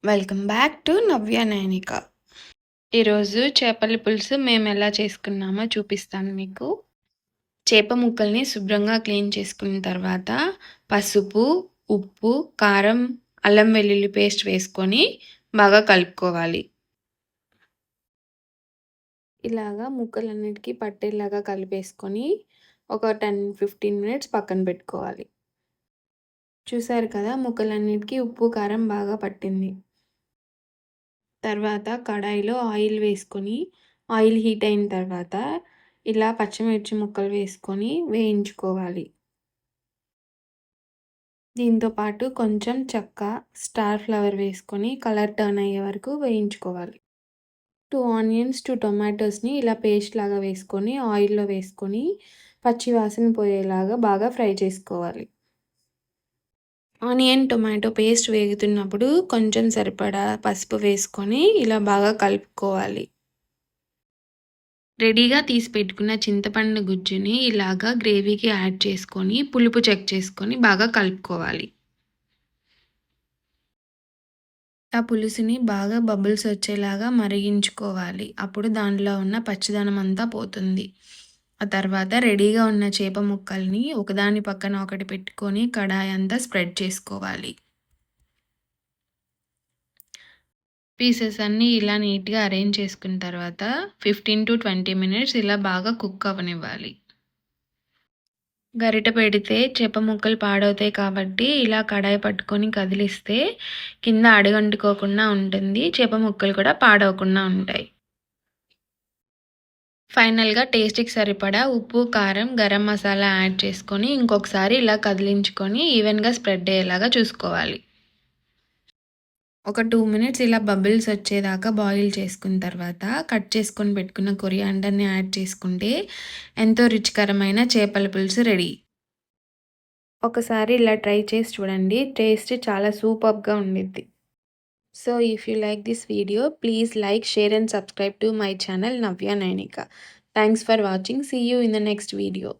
Welcome back to నవ్య నైనిక. ఈరోజు చేపల పులుసు మేము ఎలా చేసుకున్నామో చూపిస్తాను మీకు. చేప ముక్కల్ని శుభ్రంగా క్లీన్ చేసుకున్న తర్వాత పసుపు, ఉప్పు, కారం, అల్లం వెల్లుల్లి పేస్ట్ వేసుకొని బాగా కలుపుకోవాలి. ఇలాగా ముక్కలన్నిటికీ పట్టేలాగా కలిపేసుకొని ఒక 10-15 మినిట్స్ పక్కన పెట్టుకోవాలి. చూసారు కదా, ముక్కలన్నిటికీ ఉప్పు కారం బాగా పట్టింది. తర్వాత కడాయిలో ఆయిల్ వేసుకొని ఆయిల్ హీట్ అయిన తర్వాత ఇలా పచ్చిమిర్చి ముక్కలు వేసుకొని వేయించుకోవాలి. దీంతో పాటు కొంచెం చెక్క, స్టార్ ఫ్లవర్ వేసుకొని కలర్ టర్న్ అయ్యే వరకు వేయించుకోవాలి. 2 ఆనియన్స్, 2 టొమాటోస్ని ఇలా పేస్ట్ లాగా వేసుకొని ఆయిల్లో వేసుకొని పచ్చి వాసన పోయేలాగా బాగా ఫ్రై చేసుకోవాలి. ఆనియన్, టొమాటో పేస్ట్ వేగుతున్నప్పుడు కొంచెం సరిపడా పసుపు వేసుకొని ఇలా బాగా కలుపుకోవాలి. రెడీగా తీసి పెట్టుకున్న చింతపండు గుజ్జుని ఇలాగా గ్రేవీకి యాడ్ చేసుకొని పులుపు చెక్ చేసుకొని బాగా కలుపుకోవాలి. ఆ పులుసుని బాగా బబుల్స్ వచ్చేలాగా మరిగించుకోవాలి. అప్పుడు దానిలో ఉన్న పచ్చిదనం అంతా పోతుంది. ఆ తర్వాత రెడీగా ఉన్న చేప ముక్కల్ని ఒకదాని పక్కన ఒకటి పెట్టుకొని కడాయి అంతా స్ప్రెడ్ చేసుకోవాలి. పీసెస్ అన్నీ ఇలా నీట్‌గా అరేంజ్ చేసుకున్న తర్వాత 15-20 మినిట్స్ ఇలా బాగా కుక్ అవ్వనివ్వాలి. గరిటె పెడితే చేప ముక్కలు పాడవుతాయి కాబట్టి ఇలా కడాయి పట్టుకొని కదిలిస్తే కింద అడుగంటుకోకుండా ఉంటుంది. చేప ముక్కలు కూడా పాడవకుండా ఉంటాయి. ఫైనల్‌గా టేస్ట్‌కి సరిపడా ఉప్పు, కారం, గరం మసాలా యాడ్ చేసుకొని ఇంకొకసారి ఇలా కదిలించుకొని ఈవెన్‌గా స్ప్రెడ్ అయ్యేలాగా చూసుకోవాలి. ఒక 2 మినిట్స్ ఇలా బబుల్స్ వచ్చేదాకా బాయిల్ చేసుకున్న తర్వాత కట్ చేసుకొని పెట్టుకున్న కొరియాండర్‌ని యాడ్ చేసుకుంటే ఎంతో రుచికరమైన చేపల పులుసు రెడీ. ఒకసారి ఇలా ట్రై చేసి చూడండి. టేస్ట్ చాలా సూపర్బ్‌గా ఉండిద్ది. So if you like this video, please like, share and subscribe to my channel Navya Nainika. Thanks for watching. See you in the next video.